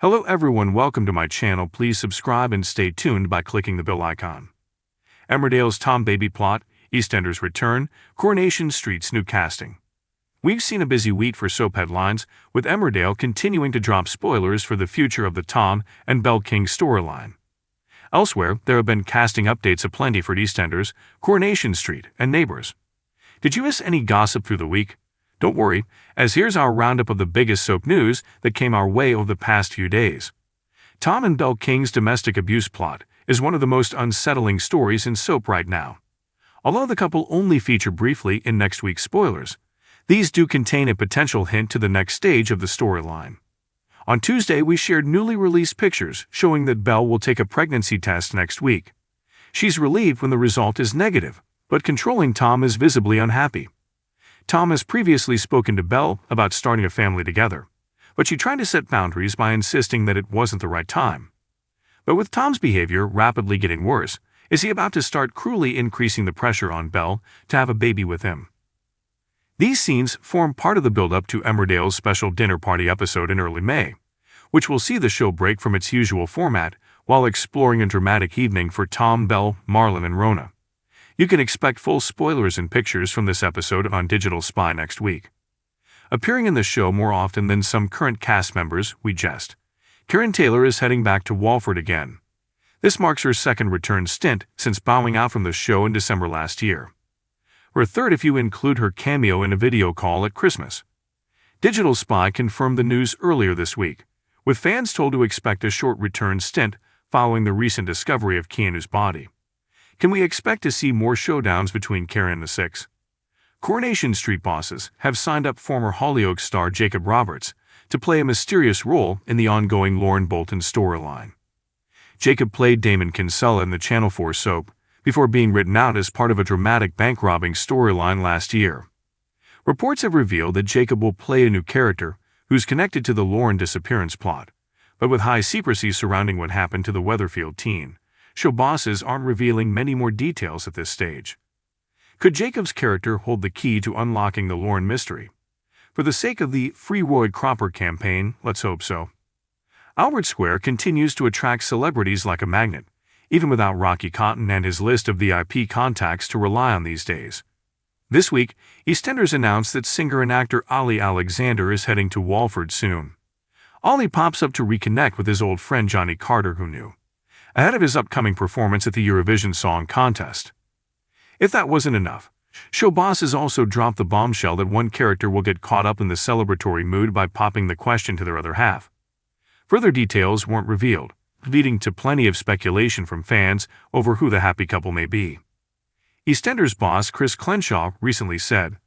Hello everyone, welcome to my channel. Please subscribe and stay tuned by clicking the bell icon. Emmerdale's Tom Baby plot, EastEnders return, Coronation Street's new casting. We've seen a busy week for soap headlines, with Emmerdale continuing to drop spoilers for the future of the Tom and Belle King storyline. Elsewhere, there have been casting updates aplenty for EastEnders, Coronation Street, and Neighbours. Did you miss any gossip through the week? Don't worry, as here's our roundup of the biggest soap news that came our way over the past few days. Tom and Belle King's domestic abuse plot is one of the most unsettling stories in soap right now. Although the couple only feature briefly in next week's spoilers, these do contain a potential hint to the next stage of the storyline. On Tuesday, we shared newly released pictures showing that Belle will take a pregnancy test next week. She's relieved when the result is negative, but controlling Tom is visibly unhappy. Tom has previously spoken to Belle about starting a family together, but she tried to set boundaries by insisting that it wasn't the right time. But with Tom's behavior rapidly getting worse, is he about to start cruelly increasing the pressure on Belle to have a baby with him? These scenes form part of the build-up to Emmerdale's special dinner party episode in early May, which will see the show break from its usual format while exploring a dramatic evening for Tom, Belle, Marlon, and Rona. You can expect full spoilers and pictures from this episode on Digital Spy next week. Appearing in the show more often than some current cast members, we jest. Karen Taylor is heading back to Walford again. This marks her second return stint since bowing out from the show in December last year. Her third if you include her cameo in a video call at Christmas. Digital Spy confirmed the news earlier this week, with fans told to expect a short return stint following the recent discovery of Keanu's body. Can we expect to see more showdowns between Karen and the Six? Coronation Street bosses have signed up former Hollyoaks star Jacob Roberts to play a mysterious role in the ongoing Lauren Bolton storyline. Jacob played Damon Kinsella in the Channel 4 soap before being written out as part of a dramatic bank-robbing storyline last year. Reports have revealed that Jacob will play a new character who's connected to the Lauren disappearance plot, but with high secrecy surrounding what happened to the Weatherfield teen, show bosses aren't revealing many more details at this stage. Could Jacob's character hold the key to unlocking the Lauren mystery? For the sake of the Free Roy Cropper campaign, let's hope so. Albert Square continues to attract celebrities like a magnet, even without Rocky Cotton and his list of VIP contacts to rely on these days. This week, EastEnders announced that singer and actor Ollie Alexander is heading to Walford soon. Ollie pops up to reconnect with his old friend Johnny Carter, who knew, ahead of his upcoming performance at the Eurovision Song Contest. If that wasn't enough, show bosses also dropped the bombshell that one character will get caught up in the celebratory mood by popping the question to their other half. Further details weren't revealed, leading to plenty of speculation from fans over who the happy couple may be. EastEnders boss Chris Crenshaw recently said,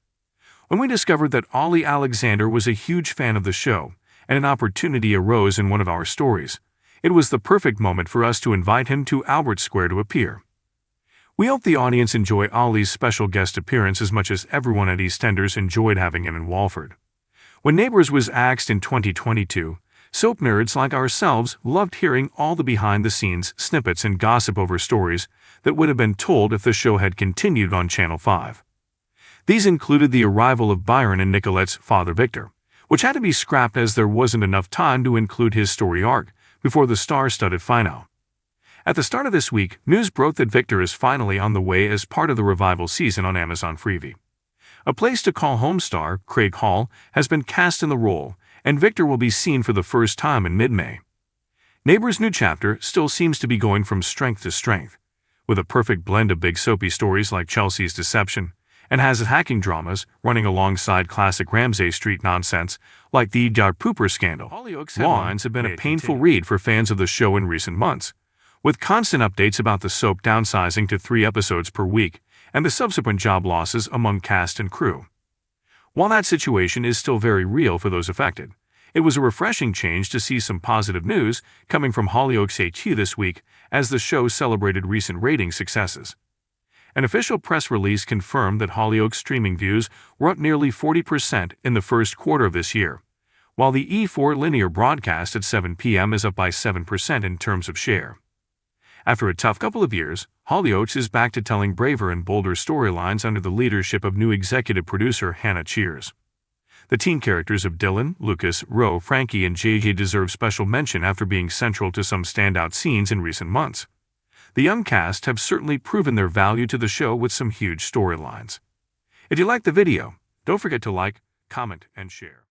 "When we discovered that Ollie Alexander was a huge fan of the show, and an opportunity arose in one of our stories, it was the perfect moment for us to invite him to Albert Square to appear." We hope the audience enjoy Ollie's special guest appearance as much as everyone at EastEnders enjoyed having him in Walford. When Neighbours was axed in 2022, soap nerds like ourselves loved hearing all the behind-the-scenes snippets and gossip over stories that would have been told if the show had continued on Channel 5. These included the arrival of Byron and Nicolette's father Victor, which had to be scrapped as there wasn't enough time to include his story arc before the star-studded finale. At the start of this week, news broke that Victor is finally on the way as part of the revival season on Amazon Freevee. A Place to Call Home star, Craig Hall, has been cast in the role, and Victor will be seen for the first time in mid-May. Neighbours' new chapter still seems to be going from strength to strength, with a perfect blend of big soapy stories like Chelsea's Deception, and has hacking dramas running alongside classic Ramsay Street nonsense like the Yard Pooper scandal. Hollyoaks headlines have been a painful read for fans of the show in recent months, with constant updates about the soap downsizing to 3 episodes per week and the subsequent job losses among cast and crew. While that situation is still very real for those affected, it was a refreshing change to see some positive news coming from Hollyoaks HQ this week as the show celebrated recent rating successes. An official press release confirmed that Hollyoaks streaming views were up nearly 40% in the first quarter of this year, while the E4 linear broadcast at 7 p.m. is up by 7% in terms of share. After a tough couple of years, Hollyoaks is back to telling braver and bolder storylines under the leadership of new executive producer Hannah Cheers. The teen characters of Dylan, Lucas, Ro, Frankie, and JJ deserve special mention after being central to some standout scenes in recent months. The young cast have certainly proven their value to the show with some huge storylines. If you liked the video, don't forget to like, comment, and share.